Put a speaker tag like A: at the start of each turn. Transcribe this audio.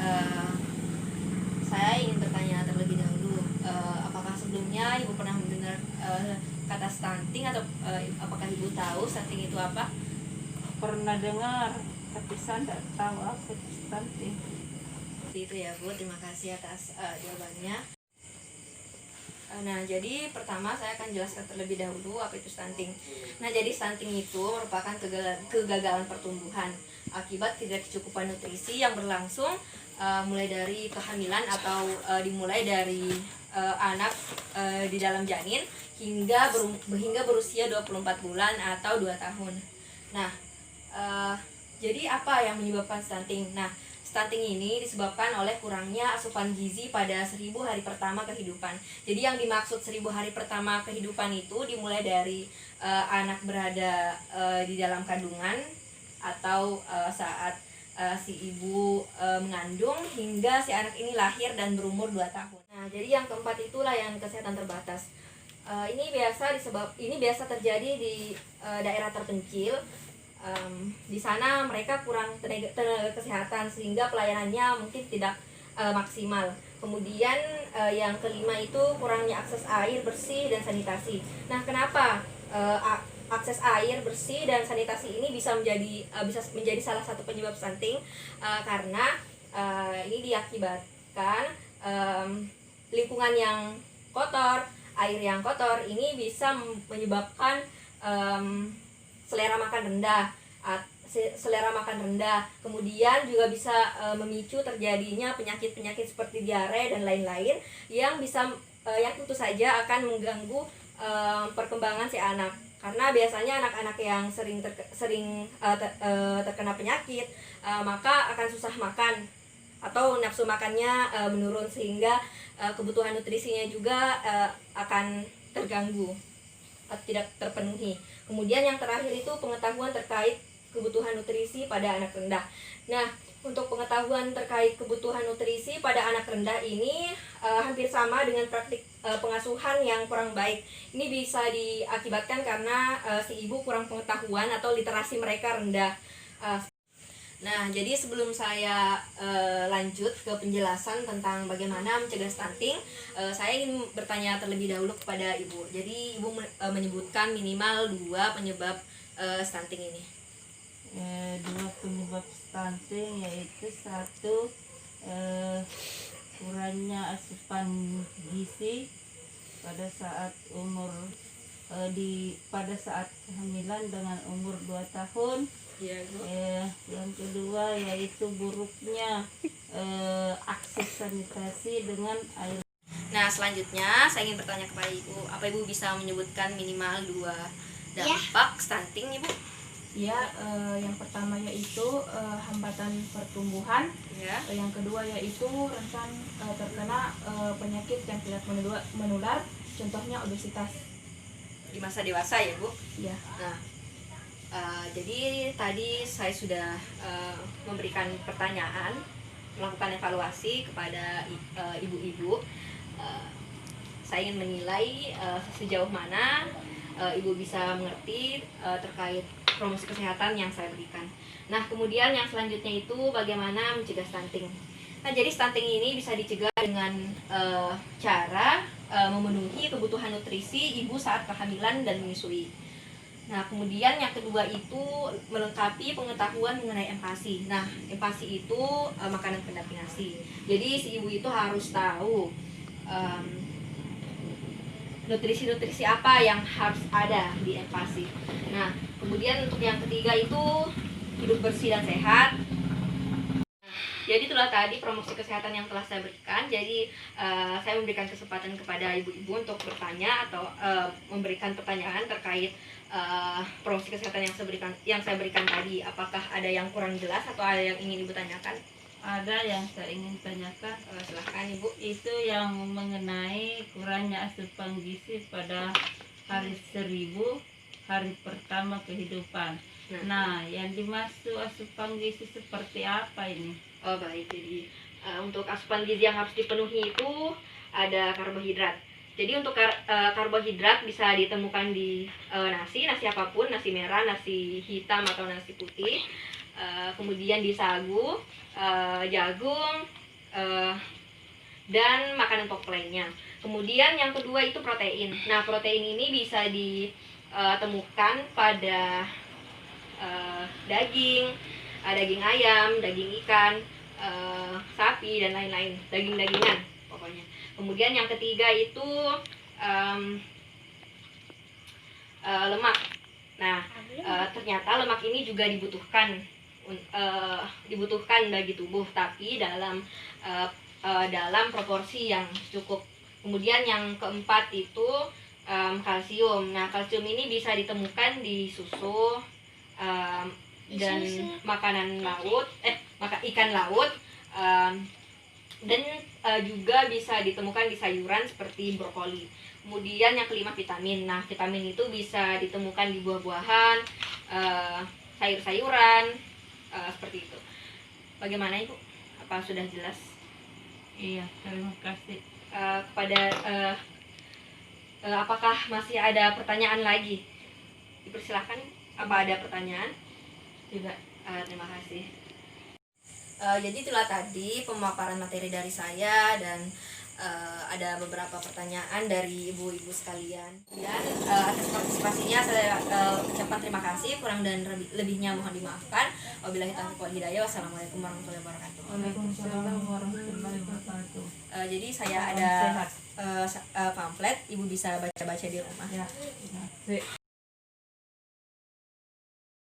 A: uh, saya ingin bertanya terlebih dahulu, apakah sebelumnya Ibu pernah mendengar kata stunting atau apakah Ibu tahu stunting itu apa?
B: Pernah dengar, tapi saya tidak tahu apa itu stunting.
A: Seperti itu ya Bu, terima kasih atas jawabannya. Nah, jadi pertama saya akan jelaskan terlebih dahulu apa itu stunting. Nah, jadi stunting itu merupakan kegagalan pertumbuhan akibat tidak kecukupan nutrisi yang berlangsung mulai dari kehamilan atau dimulai dari anak di dalam janin hingga berusia 24 bulan atau 2 tahun. Nah, jadi apa yang menyebabkan stunting? Nah, stunting ini disebabkan oleh kurangnya asupan gizi pada 1000 hari pertama kehidupan. Jadi yang dimaksud 1000 hari pertama kehidupan itu dimulai dari anak berada di dalam kandungan atau saat si ibu mengandung hingga si anak ini lahir dan berumur 2 tahun. Nah, jadi yang keempat itulah yang kesehatan terbatas. Ini biasa terjadi di daerah terpencil. Di sana mereka kurang tenaga kesehatan sehingga pelayanannya mungkin tidak maksimal. Kemudian yang kelima itu kurangnya akses air bersih dan sanitasi. Nah, kenapa akses air bersih dan sanitasi ini bisa menjadi salah satu penyebab stunting? Karena ini diakibatkan lingkungan yang kotor, air yang kotor ini bisa menyebabkan selera makan rendah, kemudian juga bisa memicu terjadinya penyakit-penyakit seperti diare dan lain-lain yang tentu saja akan mengganggu perkembangan si anak. Karena biasanya anak-anak yang sering terkena penyakit maka akan susah makan atau nafsu makannya menurun sehingga kebutuhan nutrisinya juga akan terganggu atau tidak terpenuhi. Kemudian yang terakhir itu pengetahuan terkait kebutuhan nutrisi pada anak rendah. Nah, untuk pengetahuan terkait kebutuhan nutrisi pada anak rendah ini hampir sama dengan praktik pengasuhan yang kurang baik. Ini bisa diakibatkan karena si ibu kurang pengetahuan atau literasi mereka rendah. Nah, jadi sebelum saya lanjut ke penjelasan tentang bagaimana mencegah stunting, saya ingin bertanya terlebih dahulu kepada Ibu. Jadi Ibu menyebutkan minimal 2 penyebab stunting ini.
B: 2 penyebab stunting yaitu 1 kurangnya asupan gizi pada saat pada saat kehamilan dengan umur 2 tahun. Yang kedua yaitu buruknya akses sanitasi dengan air.
A: Nah, selanjutnya saya ingin bertanya kepada Ibu, apa Ibu bisa menyebutkan minimal 2 dampak stunting, Ibu?
C: Ya, yang pertama yaitu hambatan pertumbuhan. Yang kedua yaitu rentan terkena penyakit yang tidak menular, contohnya obesitas
A: di masa dewasa ya, Bu?
C: Ya.
A: Nah, jadi tadi saya sudah memberikan pertanyaan, melakukan evaluasi kepada ibu-ibu. Saya ingin menilai sejauh mana ibu bisa mengerti terkait promosi kesehatan yang saya berikan. Nah, kemudian yang selanjutnya itu bagaimana mencegah stunting. Nah, jadi stunting ini bisa dicegah dengan cara memenuhi kebutuhan nutrisi ibu saat kehamilan dan menyusui. Nah, kemudian yang kedua itu melengkapi pengetahuan mengenai empasi. Nah, empasi itu makanan pendamping ASI. Jadi si ibu itu harus tahu nutrisi-nutrisi apa yang harus ada di empasi. Nah, kemudian untuk yang ketiga itu hidup bersih dan sehat. Jadi itulah tadi promosi kesehatan yang telah saya berikan. Jadi saya memberikan kesempatan kepada ibu-ibu untuk bertanya atau memberikan pertanyaan terkait promosi kesehatan yang saya berikan tadi. Apakah ada yang kurang jelas atau ada yang ingin ibu tanyakan?
B: Ada yang saya ingin tanyakan.
A: Silahkan Ibu.
B: Itu yang mengenai kurangnya asupan gizi pada hari 1000 hari pertama kehidupan. Nah, yang dimaksud asupan gizi seperti apa ini?
A: Oh baik, jadi untuk asupan gizi yang harus dipenuhi itu ada karbohidrat. Jadi untuk karbohidrat bisa ditemukan di nasi apapun, nasi merah, nasi hitam atau nasi putih. kemudian di sagu, jagung, dan makanan pokok lainnya. Kemudian yang kedua itu protein. Nah, protein ini bisa ditemukan pada daging, daging ayam, daging ikan, sapi, dan lain-lain, daging-dagingan pokoknya. Kemudian yang ketiga itu lemak. Nah, ternyata lemak ini juga dibutuhkan bagi tubuh, tapi dalam proporsi yang cukup. Kemudian yang keempat itu kalsium. Nah, kalsium ini bisa ditemukan di susu dan makanan laut, ikan laut, dan juga bisa ditemukan di sayuran seperti brokoli. Kemudian yang kelima vitamin. Nah, vitamin itu bisa ditemukan di buah-buahan, sayur-sayuran, seperti itu. Bagaimana Ibu? Apa sudah jelas?
B: Iya, terima kasih.
A: Apakah masih ada pertanyaan lagi? Dipersilahkan. Apa ada pertanyaan?
C: Tidak.
A: Terima kasih. Jadi itulah tadi pemaparan materi dari saya, dan ada beberapa pertanyaan dari ibu-ibu sekalian. Dan atas partisipasinya saya ucapkan terima kasih. Kurang dan lebihnya mohon dimaafkan. Wabillahi taufiq wal hidayah. Wassalamualaikum warahmatullahi wabarakatuh.
C: Waalaikumsalam warahmatullahi wabarakatuh.
A: Jadi saya ada pamflet, Ibu bisa baca-baca di rumah.
C: Ya.